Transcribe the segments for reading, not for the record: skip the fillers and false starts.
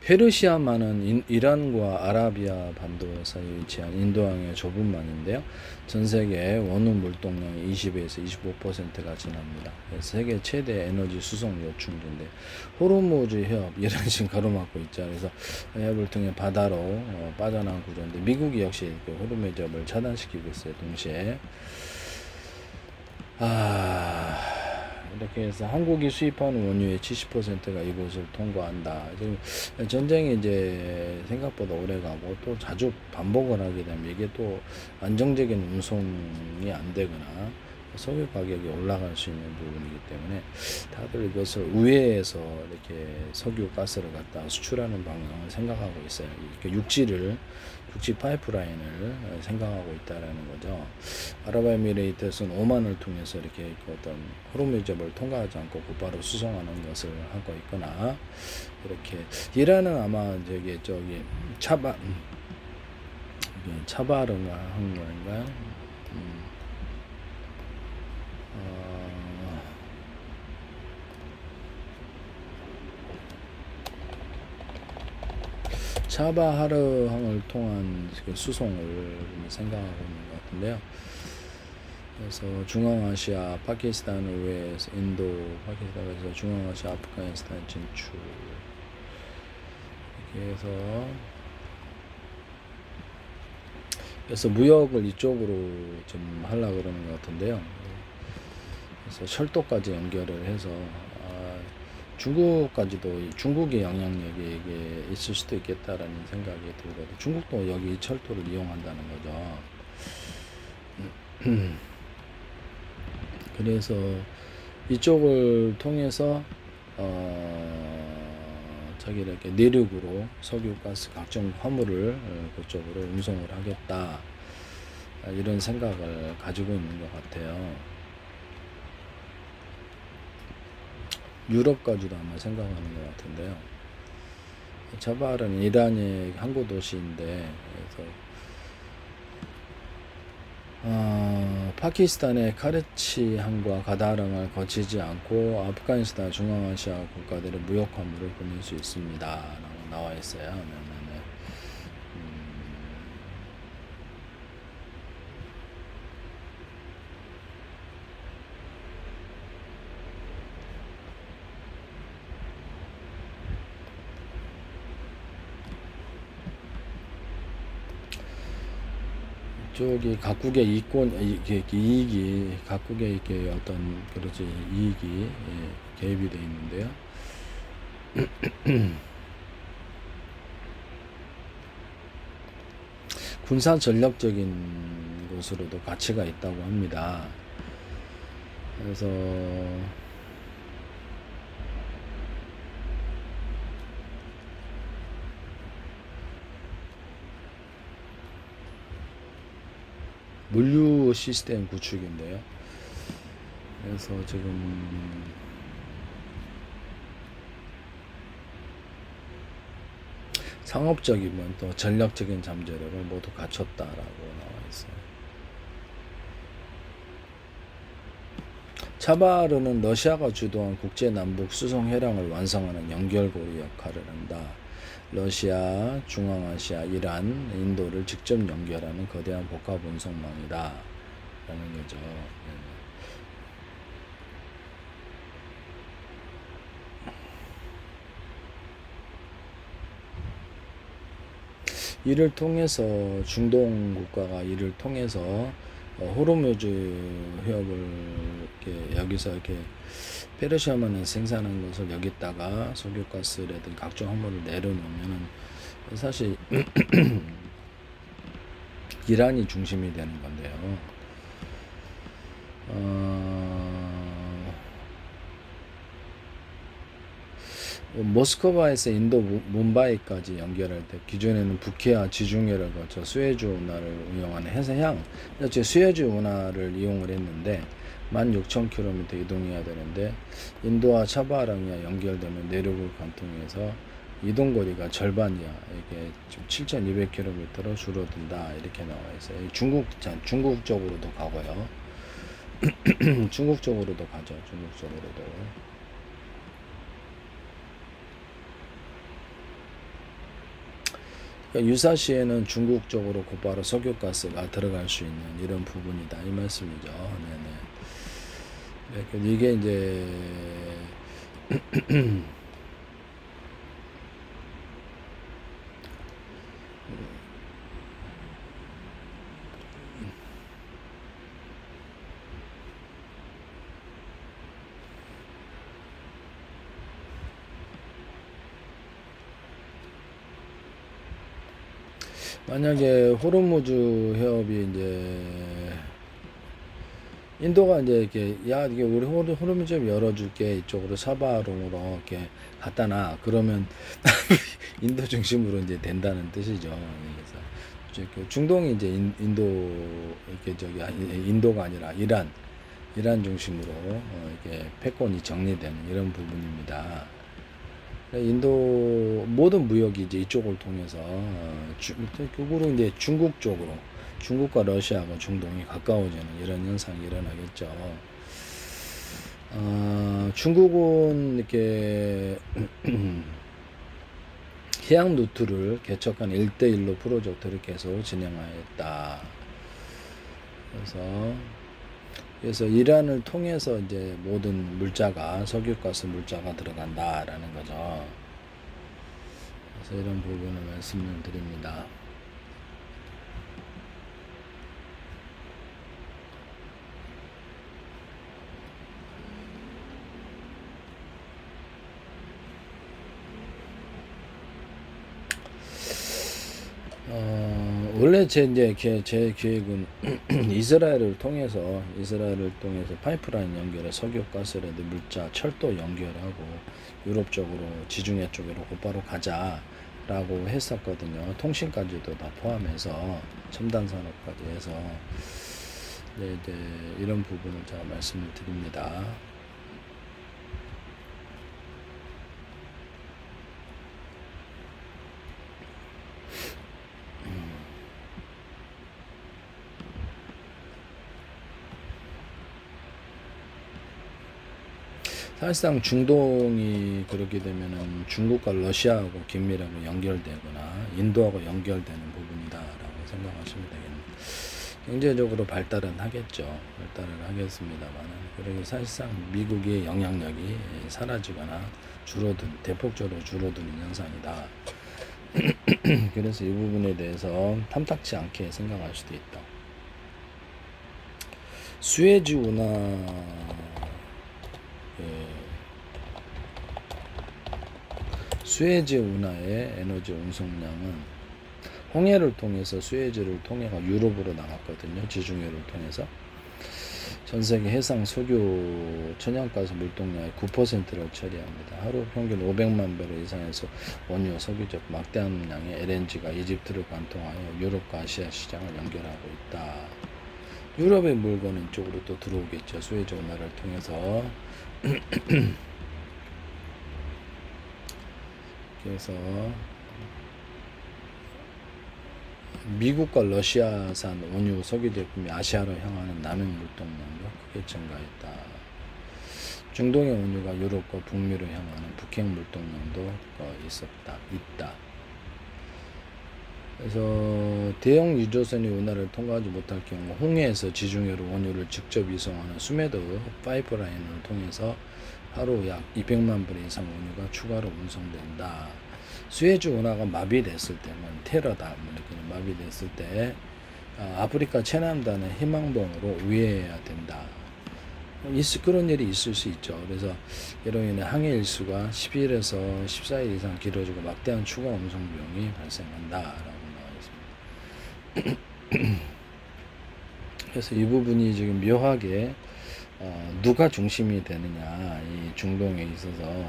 페르시아만은 이란과 아라비아 반도 사이에 위치한 인도양의 좁은 만인데요. 전 세계 원유 물동량의 20에서 25%가 지납니다. 세계 최대 에너지 수송 요충지인데 호르무즈 해협 이런 식으로 가로막고 있죠. 그래서 해협을 통해 바다로 빠져나간 구조인데 미국이 역시 그 호르무즈 해협을 차단시키고 있어요. 동시에 이렇게 해서 한국이 수입하는 원유의 70%가 이곳을 통과한다. 지금 전쟁이 이제 생각보다 오래 가고 또 자주 반복을 하게 되면 이게 또 안정적인 운송이 안 되거나 석유 가격이 올라갈 수 있는 부분이기 때문에 다들 이것을 우회해서 이렇게 석유 가스를 갖다 수출하는 방향을 생각하고 있어요. 이렇게 육지 파이프라인을 생각하고 있다라는 거죠. 아랍에미레이트에서는 오만을 통해서 이렇게 어떤 호르무즈를 통과하지 않고 곧바로 수송하는 것을 하고 있거나, 이렇게 이란은 아마 저기 차바르가 한 거인가요? 차바하르항을 통한 수송을 생각하고 있는 것 같은데요. 그래서 중앙아시아, 파키스탄을 위해서 인도, 파키스탄에서 중앙아시아, 아프가니스탄 진출, 이렇게 해서 무역을 이쪽으로 좀 하려고 그러는 것 같은데요. 그래서 철도까지 연결을 해서 중국까지도, 중국의 영향력이 이게 있을 수도 있겠다라는 생각이 들거든요. 중국도 여기 철도를 이용한다는 거죠. 그래서 이쪽을 통해서 자기 이렇게 내륙으로 석유, 가스, 각종 화물을 그쪽으로 운송을 하겠다, 이런 생각을 가지고 있는 것 같아요. 유럽까지도 아마 생각하는 것 같은데요. 자발은 이란의 항구 도시인데, 그래서 파키스탄의 카르치 항과 가다랑을 거치지 않고 아프가니스탄, 중앙아시아 국가들의 무역 화물을 보낼 수 있습니다 라고 나와 있어요. 이쪽이 각국의 이익이 각국의 이렇게 어떤 이익이 개입이 되어 있는데요. 군사 전략적인 곳으로도 가치가 있다고 합니다. 그래서 물류 시스템 구축인데요. 그래서 지금 상업적이면 또 전략적인 잠재력을 모두 갖췄다라고 나와 있어요. 차바르는 러시아가 주도한 국제 남북 수송 해량을 완성하는 연결고리 역할을 한다. 러시아, 중앙아시아, 이란, 인도를 직접 연결하는 거대한 복합 운송망이다 라는 거죠. 이를 통해서 중동 국가가 이를 통해서 호르무즈 해협을 이렇게 여기서 이렇게 페르시아만을 생산한 것을 여기다가 석유가스라든지 각종 화물을 내려놓으면은 사실 이란이 중심이 되는 건데요. 모스크바에서 인도 뭄바이까지 연결할 때 기존에는 북해와 지중해를 거쳐 수에즈 운하를 이용하는 해서향, 수에즈 운하를 이용을 했는데 16,000km 이동해야 되는데 인도와 차바랑이 연결되면 내륙을 관통해서 이동거리가 절반이야. 이게 좀 7,200km로 줄어든다 이렇게 나와 있어요. 중국 쪽으로도 가고요. 중국 쪽으로도 가죠. 중국 쪽으로도. 그러니까 유사시에는 중국 쪽으로 곧바로 석유가스가 들어갈 수 있는 이런 부분이다 이 말씀이죠. 네네. 네, 이게 이제 만약에 호르무즈 해협이 이제 인도가 이제 이렇게 야 이게 우리 호르무즈 해협 열어줄게 이쪽으로 사바롱으로 이렇게 갖다 놔 그러면 인도 중심으로 이제 된다는 뜻이죠. 그래서 중동이 이제 인도 이렇게 인도가 아니라 이란 중심으로 이렇게 패권이 정리되는 이런 부분입니다. 인도 모든 무역이 이제 이쪽을 통해서 결국은 이제 중국 쪽으로 중국과 러시아가 중동이 가까워지는 이런 현상이 일어나겠죠. 중국은 이렇게 해양 루트를 개척한 1대1로 프로젝트를 계속 진행하였다. 그래서 이란을 통해서 이제 모든 물자가 석유가스 물자가 들어간다라는 거죠. 그래서 이런 부분을 말씀을 드립니다. 원래 제 계획은 이스라엘을 통해서 파이프라인 연결해 석유가스라도 물자, 철도 연결하고 유럽 쪽으로 지중해 쪽으로 곧바로 가자라고 했었거든요. 통신까지도 다 포함해서 첨단 산업까지 해서 이제 이런 부분을 제가 말씀을 드립니다. 사실상 중동이 그렇게 되면은 중국과 러시아하고 긴밀하게 연결되거나 인도하고 연결되는 부분이다라고 생각하시면 되겠네요. 경제적으로 발달은 하겠죠. 발달은 하겠습니다만, 그리고 사실상 미국의 영향력이 사라지거나 대폭적으로 줄어드는 현상이다. 그래서 이 부분에 대해서 탐탁치 않게 생각할 수도 있다. 수에즈 운하 수에즈 운하의 에너지 운송량은 홍해를 통해서 수에즈를 통해서 유럽으로 나갔거든요. 지중해를 통해서 전 세계 해상 석유 천연가스 물동량의 9%를 처리합니다. 하루 평균 500만 배럴 이상에서 원유, 석유적 막대한 양의 LNG가 이집트를 관통하여 유럽과 아시아 시장을 연결하고 있다. 유럽의 물건은 이쪽으로 또 들어오겠죠. 수에즈 운하를 통해서. 그래서 미국과 러시아산 원유 석유 제품이 아시아로 향하는 남행 물동량도 크게 증가했다. 중동의 원유가 유럽과 북미로 향하는 북행 물동량도 있다. 그래서 대형 유조선이 운하를 통과하지 못할 경우 홍해에서 지중해로 원유를 직접 이송하는 수메드 파이프라인을 통해서 하루 약 200만 배 이상 원유가 추가로 운송된다. 수에즈 운하가 마비됐을 때는 테러다 이렇게 마비됐을 때 아프리카 최남단의 희망봉으로 우회해야 된다. 그런 일이 있을 수 있죠. 그래서 이로 인해 항해 일수가 10일에서 14일 이상 길어지고 막대한 추가 운송 비용이 발생한다라고 나와 있습니다. 그래서 이 부분이 지금 묘하게 누가 중심이 되느냐 이 중동에 있어서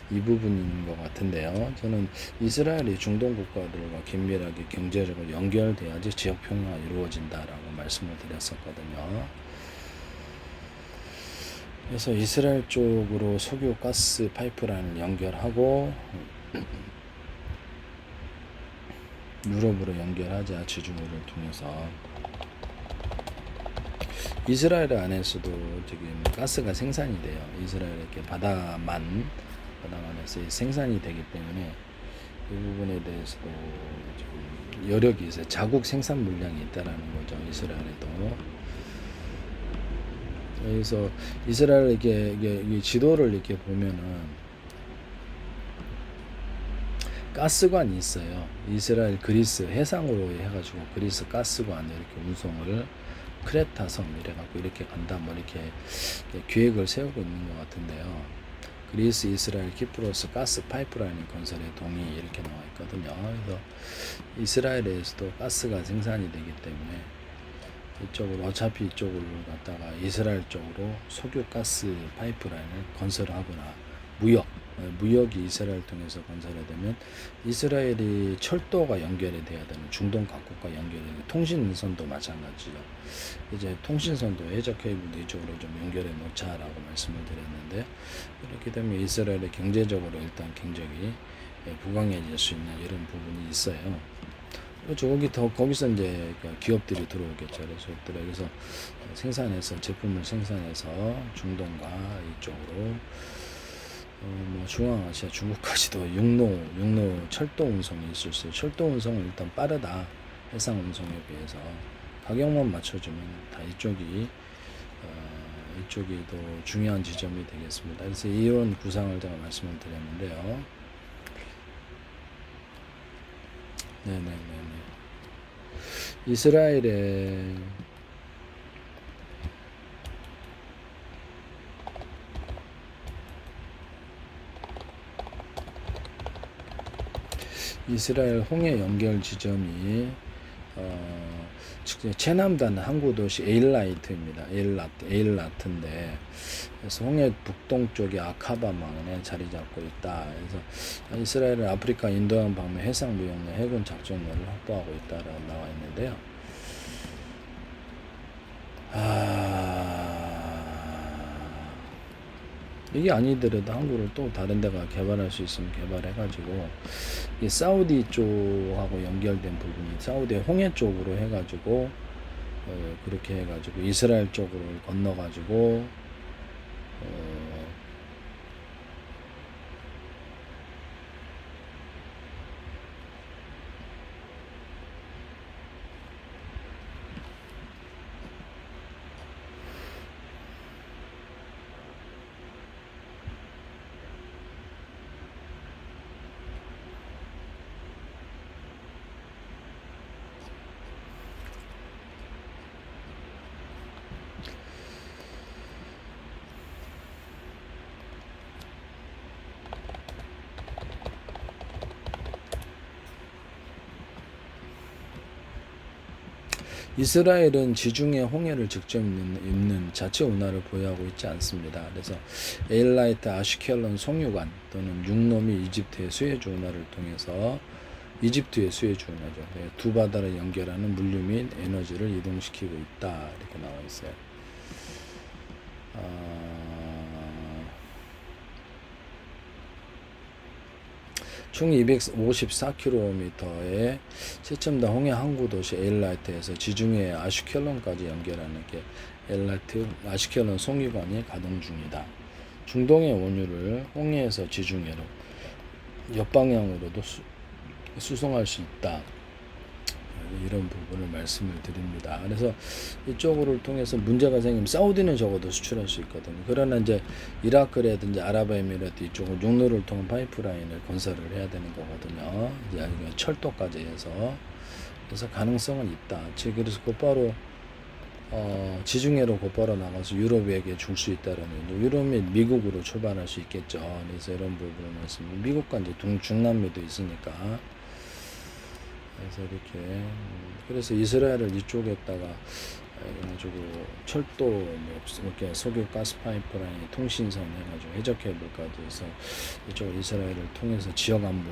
이 부분인 것 같은데요. 저는 이스라엘이 중동 국가들과 긴밀하게 경제적으로 연결돼야지 지역 평화가 이루어진다라고 말씀을 드렸었거든요. 그래서 이스라엘 쪽으로 석유 가스 파이프라인을 연결하고 유럽으로 연결하자 지중해를 통해서. 이스라엘 안에서도 지금 가스가 생산이 돼요. 이스라엘 이렇게 바다만에서 생산이 되기 때문에 이 부분에 대해서도 좀 여력이 있어요. 자국 생산 물량이 있다라는 거죠. 이스라엘에도. 그래서 이스라엘 이게 지도를 이렇게 보면은 가스관이 있어요. 이스라엘 그리스 해상으로 해가지고 그리스 가스관 이렇게 운송을 크레타섬 이래갖고 이렇게 간다 뭐 이렇게 계획을 세우고 있는 것 같은데요. 그리스, 이스라엘, 키프로스 가스 파이프라인 건설에 동의 이렇게 나와 있거든요. 그래서 이스라엘에서도 가스가 생산이 되기 때문에 이쪽으로 어차피 이쪽으로 갔다가 이스라엘 쪽으로 석유 가스 파이프라인을 건설하거나 무역이 이스라엘 통해서 건설이 되면 이스라엘이 철도가 연결이 돼야 되는 중동 각국과 연결이 되는 통신선도 마찬가지죠. 이제 통신선도 해적 케이블도 이쪽으로 좀 연결해 놓자라고 말씀을 드렸는데 이렇게 되면 이스라엘의 경제적으로 일단 굉장히 부강해질 수 있는 이런 부분이 있어요. 그렇죠. 거기서 이제 기업들이 들어오겠죠. 그래서 생산해서 제품을 생산해서 중동과 이쪽으로 뭐 중앙아시아 중국까지도 육로 철도 운송이 있을 수 있어요. 철도 운송은 일단 빠르다. 해상 운송에 비해서 가격만 맞춰주면 다 이쪽이 더 중요한 지점이 되겠습니다. 그래서 이런 구상을 제가 말씀을 드렸는데요. 네네네네. 이스라엘 홍해 연결 지점이 최남단 항구도시 에일라이트입니다. 에일라트인데 그래서 홍해 북동쪽에 아카바만에 자리 잡고 있다. 그래서 이스라엘은 아프리카 인도양 방면 해상 무역로 해군 작전로를 확보하고 있다라고 나와 있는데요. 이게 아니더라도 항구를 또 다른 데가 개발할 수 있으면 개발해가지고 이 사우디 쪽하고 연결된 부분이 사우디의 홍해 쪽으로 해가지고 그렇게 해가지고 이스라엘 쪽으로 건너가지고 이스라엘은 지중해 홍해를 직접 잇는 자체 운하를 보유하고 있지 않습니다. 그래서 에일라이트 아슈켈론 송유관 또는 육로 및 이집트의 수에즈 운하를 통해서 이집트의 수에즈 운하죠. 두 바다를 연결하는 물류 및 에너지를 이동시키고 있다. 이렇게 나와 있어요. 총 254km의 최첨단 홍해 항구 도시 에일라이트에서 지중해 아슈켈론까지 연결하는 게 에일라이트 아슈켈론 송유관이 가동 중이다. 중동의 원유를 홍해에서 지중해로 옆방향으로도 수송할 수 있다. 이런 부분을 말씀을 드립니다. 그래서 이쪽을 통해서 문제가 생기면 사우디는 적어도 수출할 수 있거든요. 그러나 이제 이라크라든지 아랍에미레이트 이쪽은 육로를 통한 파이프라인을 건설을 해야 되는 거거든요. 이제 철도까지 해서 그래서 가능성은 있다. 즉 그래서 곧바로 지중해로 곧바로 나가서 유럽에게 줄 수 있다라는 유럽 및 미국으로 출발할 수 있겠죠. 그래서 이런 부분을 말씀. 미국과 이제 중남미도 있으니까. 그래서 이렇게 그래서 이스라엘을 이쪽에다가 해가지고 철도 이렇게 석유 가스 파이프라인 통신선 해가지고 해적 케이블까지 해서 이쪽 이스라엘을 통해서 지역 안보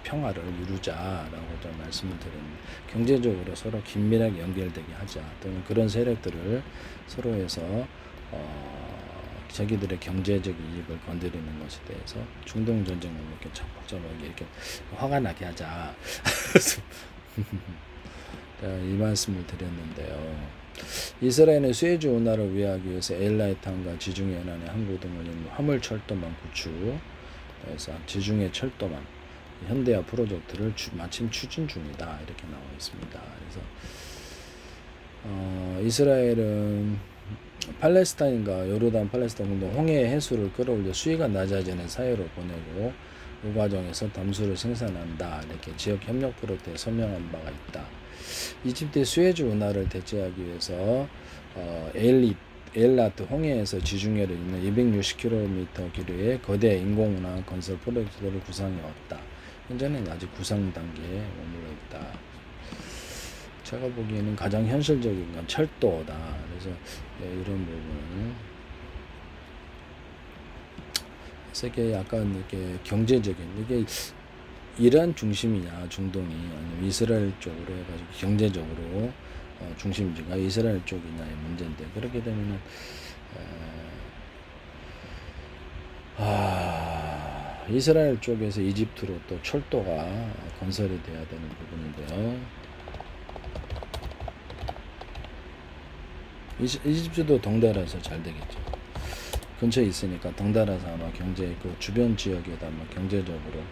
평화를 이루자라고 좀 말씀을 드립니다. 경제적으로 서로 긴밀하게 연결되게 하자 또는 그런 세력들을 서로 해서 자기들의 경제적 이익을 건드리는 것에 대해서 중동 전쟁을 이렇게 복잡하게 이렇게 화가 나게 하자. 이 말씀을 드렸는데요. 이스라엘은 수에즈 운하를 위하기 위해서 에일라이트항과 지중해 연안의 항구 등을 잇는 화물 철도망 구축, 그래서 지중해 철도망 현대화 프로젝트를 마침 추진 중이다 이렇게 나와 있습니다. 그래서 이스라엘은 팔레스타인과 요르단 팔레스타인 공동 홍해 해수를 끌어올려 수위가 낮아지는 사유로 보내고 그 과정에서 담수를 생산한다 이렇게 지역 협력 프로젝트에 서명한 바가 있다. 이집트의 수에즈 운하를 대체하기 위해서 엘라트 홍해에서 지중해를 잇는 260km 길이의 거대 인공운하 건설 프로젝트를 구상해왔다. 현재는 아직 구상 단계에 머물러 있다. 제가 보기에는 가장 현실적인 건 철도다. 그래서 이런 부분은 세계 약간 이렇게 경제적인 이게 이란 중심이냐 중동이 아니면 이스라엘 쪽으로 해가지고 경제적으로 중심지가 이스라엘 쪽이냐의 문제인데 그렇게 되면은 이스라엘 쪽에서 이집트로 또 철도가 건설이 돼야 되는 부분인데요. 이집트도 덩달아서 잘 되겠죠. 근처에 있으니까 덩달아서 아마 경제 그 주변 지역에다 아마 경제적으로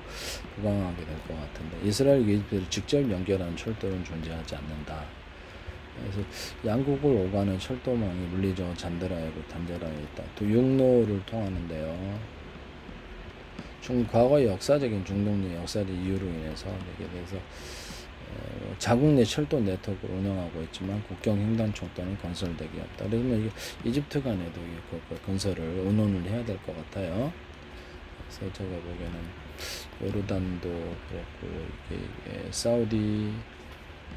부강하게 될 것 같은데 이스라엘 이집트를 직접 연결하는 철도는 존재하지 않는다. 그래서 양국을 오가는 철도망이 물리적으로 잔드라이고 단절하에 있다. 또 육로를 통하는데요. 과거의 역사적인 중동의 역사적 이유로 인해서 이렇게 돼서 자국 내 철도 네트워크를 운영하고 있지만 국경 횡단총 또는 건설되기 없다. 그러면 이게 이집트 간에도 그 건설을 의논을 해야 될 것 같아요. 그래서 제가 보기에는 요르단도 그렇고 이게 사우디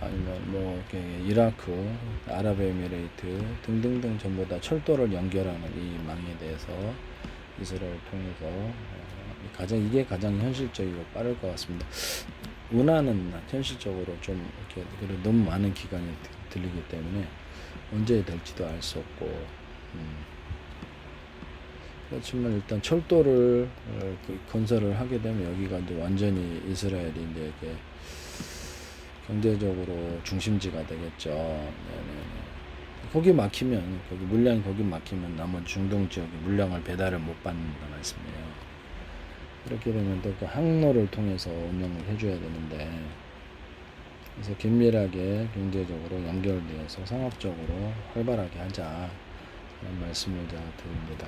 아니면 뭐 이렇게 이라크, 아랍에미레이트 등등등 전부 다 철도를 연결하는 이 망에 대해서 이스라엘을 통해서 이게 가장 현실적이고 빠를 것 같습니다. 운하는 현실적으로 좀 이렇게 너무 많은 기간이 들리기 때문에 언제 될지도 알 수 없고 그렇지만 일단 철도를 건설을 하게 되면 여기가 이제 완전히 이스라엘이 이제 이렇게 경제적으로 중심지가 되겠죠. 네네네. 거기 막히면 거기 막히면 나머지 중동 지역에 물량을 배달을 못 받는다 말씀이에요. 그렇게 되면 또 그 항로를 통해서 운영을 해줘야 되는데 그래서 긴밀하게 경제적으로 연결되어서 상업적으로 활발하게 하자 그런 말씀을 제가 드립니다.